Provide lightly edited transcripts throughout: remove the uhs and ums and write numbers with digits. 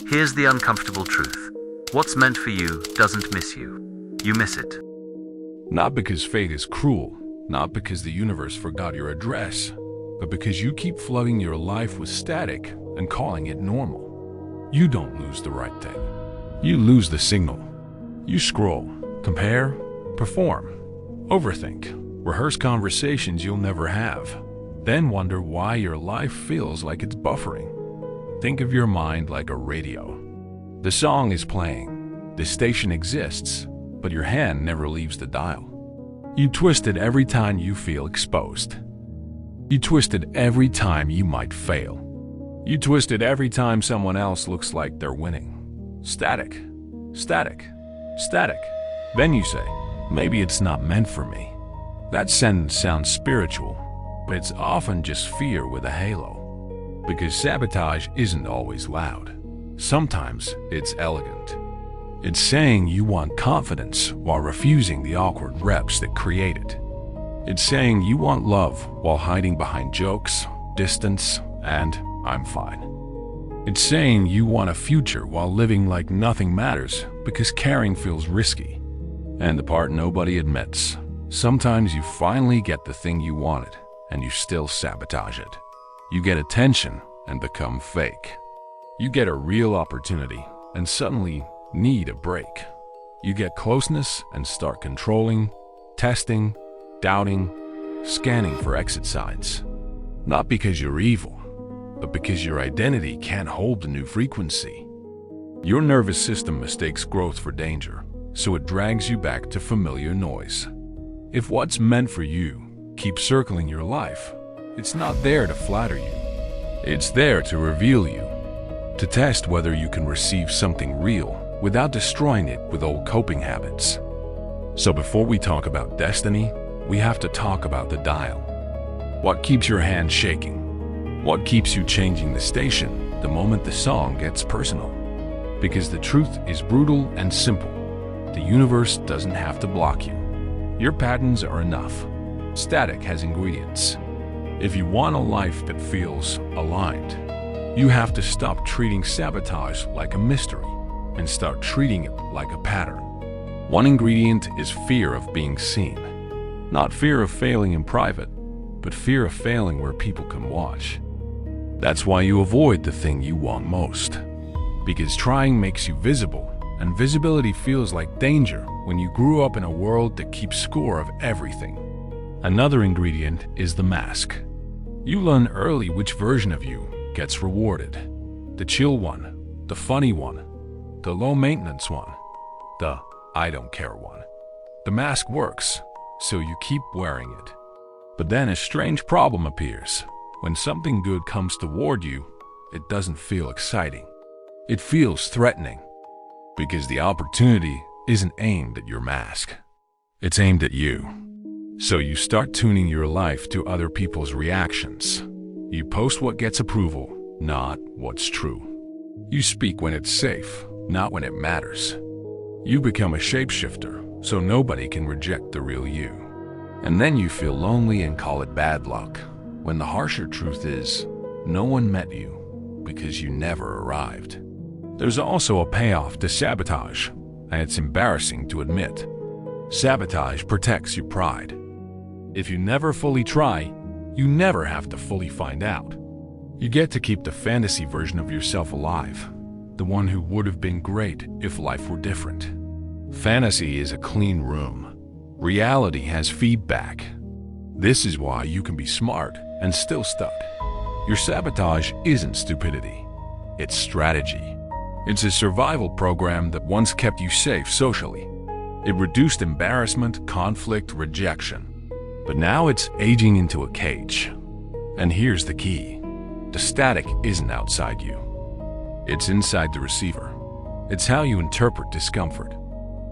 Here's the uncomfortable truth. What's meant for you doesn't miss you. You miss it. Not because fate is cruel, not because the universe forgot your address, but because you keep flooding your life with static and calling it normal. You don't lose the right thing. You lose the signal. You scroll, compare, perform, overthink, rehearse conversations you'll never have, then wonder why your life feels like it's buffering. Think of your mind like a radio. The song is playing, the station exists, but your hand never leaves the dial. You twist it every time you feel exposed. You twist it every time you might fail. You twist it every time someone else looks like they're winning. Static, static, static. Then you say, maybe it's not meant for me. That sentence sounds spiritual, but it's often just fear with a halo. Because sabotage isn't always loud. Sometimes it's elegant. It's saying you want confidence while refusing the awkward reps that create it. It's saying you want love while hiding behind jokes, distance, and I'm fine. It's saying you want a future while living like nothing matters because caring feels risky. And the part nobody admits, sometimes you finally get the thing you wanted and you still sabotage it. You get attention and become fake. You get a real opportunity and suddenly need a break. You get closeness and start controlling, testing, doubting, scanning for exit signs. Not because you're evil, but because your identity can't hold the new frequency. Your nervous system mistakes growth for danger, so it drags you back to familiar noise. If what's meant for you keeps circling your life, it's not there to flatter you. It's there to reveal you, to test whether you can receive something real without destroying it with old coping habits. So before we talk about destiny, we have to talk about the dial. What keeps your hand shaking? What keeps you changing the station the moment the song gets personal? Because the truth is brutal and simple. The universe doesn't have to block you. Your patterns are enough. Static has ingredients. If you want a life that feels aligned, you have to stop treating sabotage like a mystery and start treating it like a pattern. One ingredient is fear of being seen. Not fear of failing in private, but fear of failing where people can watch. That's why you avoid the thing you want most. Because trying makes you visible, and visibility feels like danger when you grew up in a world that keeps score of everything. Another ingredient is the mask. You learn early which version of you gets rewarded. The chill one, the funny one, the low-maintenance one, the I don't care one. The mask works, so you keep wearing it. But then a strange problem appears. When something good comes toward you, it doesn't feel exciting. It feels threatening. Because the opportunity isn't aimed at your mask. It's aimed at you. So you start tuning your life to other people's reactions. You post what gets approval, not what's true. You speak when it's safe, not when it matters. You become a shapeshifter, so nobody can reject the real you. And then you feel lonely and call it bad luck, when the harsher truth is, no one met you because you never arrived. There's also a payoff to sabotage, and it's embarrassing to admit. Sabotage protects your pride. If you never fully try, you never have to fully find out. You get to keep the fantasy version of yourself alive, the one who would have been great if life were different. Fantasy is a clean room. Reality has feedback. This is why you can be smart and still stuck. Your sabotage isn't stupidity. It's strategy. It's a survival program that once kept you safe socially. It reduced embarrassment, conflict, rejection. But now it's aging into a cage. And here's the key. The static isn't outside you. It's inside the receiver. It's how you interpret discomfort.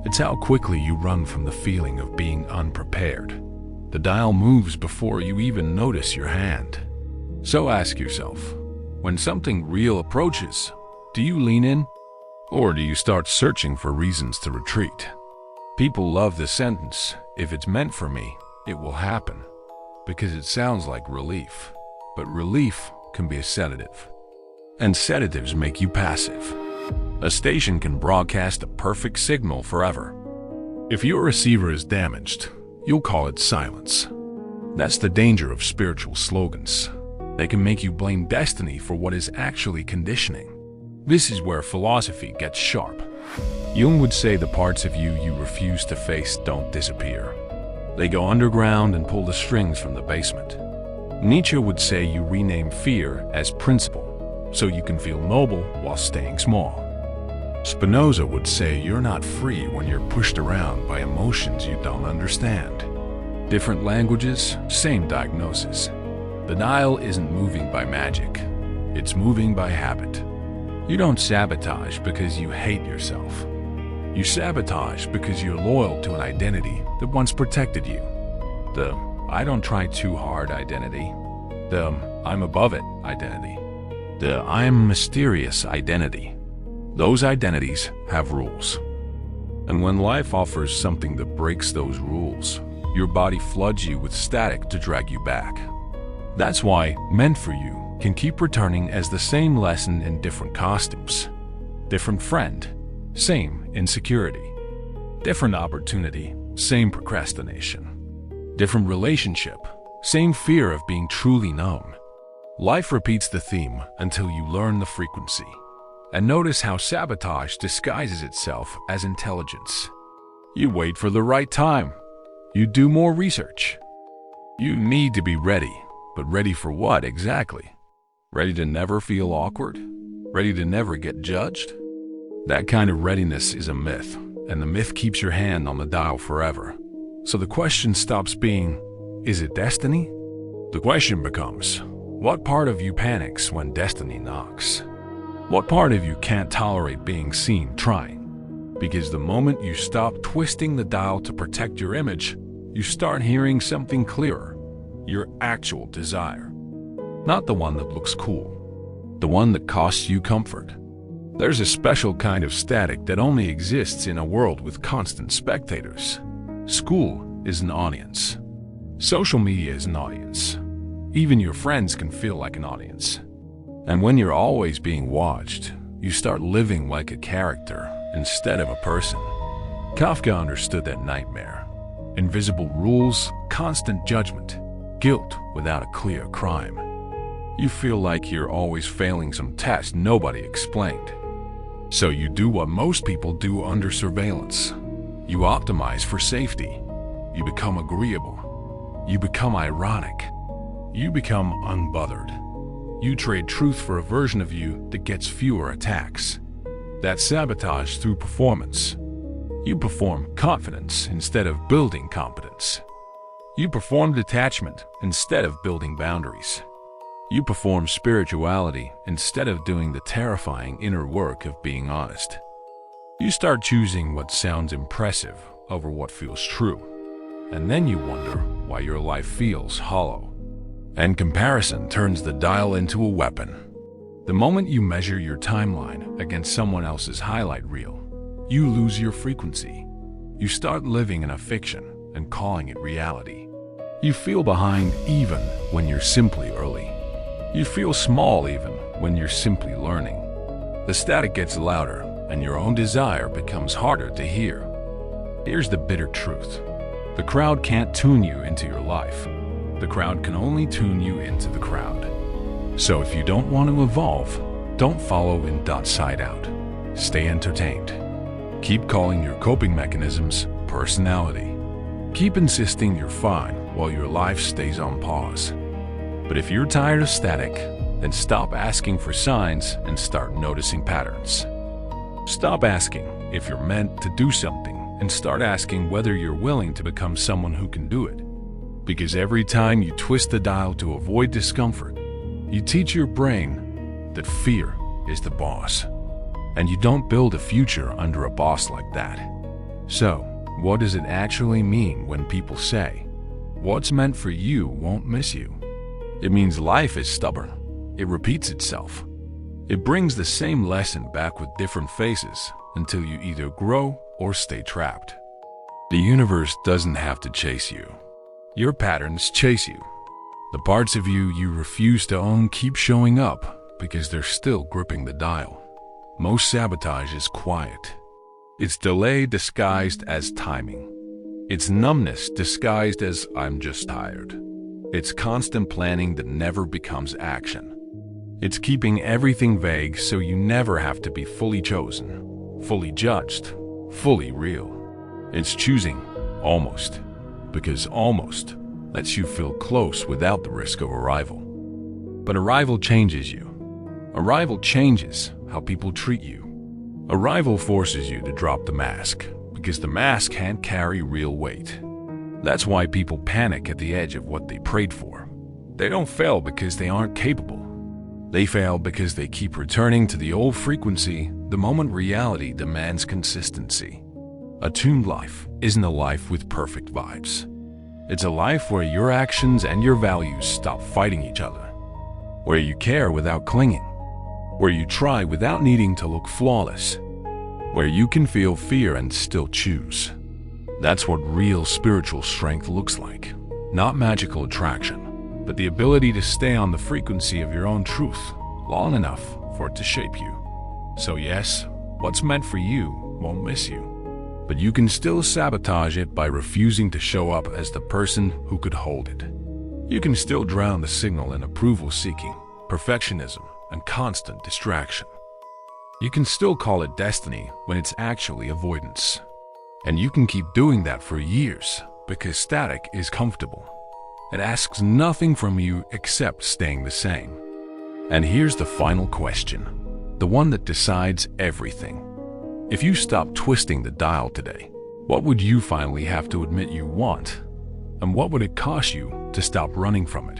It's how quickly you run from the feeling of being unprepared. The dial moves before you even notice your hand. So ask yourself, when something real approaches, do you lean in? Or do you start searching for reasons to retreat? People love the sentence, if it's meant for me, it will happen, because it sounds like relief. But relief can be a sedative. And sedatives make you passive. A station can broadcast a perfect signal forever. If your receiver is damaged, you'll call it silence. That's the danger of spiritual slogans. They can make you blame destiny for what is actually conditioning. This is where philosophy gets sharp. Jung would say the parts of you you refuse to face don't disappear. They go underground and pull the strings from the basement. Nietzsche would say you rename fear as principle, so you can feel noble while staying small. Spinoza would say you're not free when you're pushed around by emotions you don't understand. Different languages, same diagnosis. The dial isn't moving by magic. It's moving by habit. You don't sabotage because you hate yourself. You sabotage because you're loyal to an identity that once protected you. The I don't try too hard identity. The I'm above it identity. The I am mysterious identity. Those identities have rules. And when life offers something that breaks those rules, your body floods you with static to drag you back. That's why Meant for You can keep returning as the same lesson in different costumes. Different friend, same insecurity. Different opportunity, same procrastination. Different relationship, same fear of being truly known. Life repeats the theme until you learn the frequency. And notice how sabotage disguises itself as intelligence. You wait for the right time. You do more research. You need to be ready, but ready for what exactly? Ready to never feel awkward? Ready to never get judged? That kind of readiness is a myth, and the myth keeps your hand on the dial forever. So the question stops being, is it destiny? The question becomes, what part of you panics when destiny knocks? What part of you can't tolerate being seen trying? Because the moment you stop twisting the dial to protect your image, you start hearing something clearer, your actual desire. Not the one that looks cool, the one that costs you comfort. There's a special kind of static that only exists in a world with constant spectators. School is an audience. Social media is an audience. Even your friends can feel like an audience. And when you're always being watched, you start living like a character instead of a person. Kafka understood that nightmare. Invisible rules, constant judgment, guilt without a clear crime. You feel like you're always failing some test nobody explained. So you do what most people do under surveillance. You optimize for safety. You become agreeable. You become ironic. You become unbothered. You trade truth for a version of you that gets fewer attacks. That's sabotage through performance. You perform confidence instead of building competence. You perform detachment instead of building boundaries. You perform spirituality instead of doing the terrifying inner work of being honest. You start choosing what sounds impressive over what feels true. And then you wonder why your life feels hollow. And comparison turns the dial into a weapon. The moment you measure your timeline against someone else's highlight reel, you lose your frequency. You start living in a fiction and calling it reality. You feel behind even when you're simply early. You feel small even when you're simply learning. The static gets louder and your own desire becomes harder to hear. Here's the bitter truth. The crowd can't tune you into your life. The crowd can only tune you into the crowd. So if you don't want to evolve, don't follow In.SideOut. Stay entertained. Keep calling your coping mechanisms personality. Keep insisting you're fine while your life stays on pause. But if you're tired of static, then stop asking for signs and start noticing patterns. Stop asking if you're meant to do something and start asking whether you're willing to become someone who can do it. Because every time you twist the dial to avoid discomfort, you teach your brain that fear is the boss. And you don't build a future under a boss like that. So, what does it actually mean when people say, what's meant for you won't miss you? It means life is stubborn. It repeats itself. It brings the same lesson back with different faces until you either grow or stay trapped. The universe doesn't have to chase you. Your patterns chase you. The parts of you you refuse to own keep showing up because they're still gripping the dial. Most sabotage is quiet. It's delay disguised as timing. It's numbness disguised as I'm just tired. It's constant planning that never becomes action. It's keeping everything vague so you never have to be fully chosen, fully judged, fully real. It's choosing almost, because almost lets you feel close without the risk of arrival. But arrival changes you. Arrival changes how people treat you. Arrival forces you to drop the mask, because the mask can't carry real weight. That's why people panic at the edge of what they prayed for. They don't fail because they aren't capable. They fail because they keep returning to the old frequency the moment reality demands consistency. A tuned life isn't a life with perfect vibes. It's a life where your actions and your values stop fighting each other, where you care without clinging, where you try without needing to look flawless, where you can feel fear and still choose. That's what real spiritual strength looks like. Not magical attraction, but the ability to stay on the frequency of your own truth long enough for it to shape you. So yes, what's meant for you won't miss you, but you can still sabotage it by refusing to show up as the person who could hold it. You can still drown the signal in approval-seeking, perfectionism, and constant distraction. You can still call it destiny when it's actually avoidance. And you can keep doing that for years because static is comfortable. It asks nothing from you except staying the same. And here's the final question, the one that decides everything. If you stop twisting the dial today, what would you finally have to admit you want? And what would it cost you to stop running from it?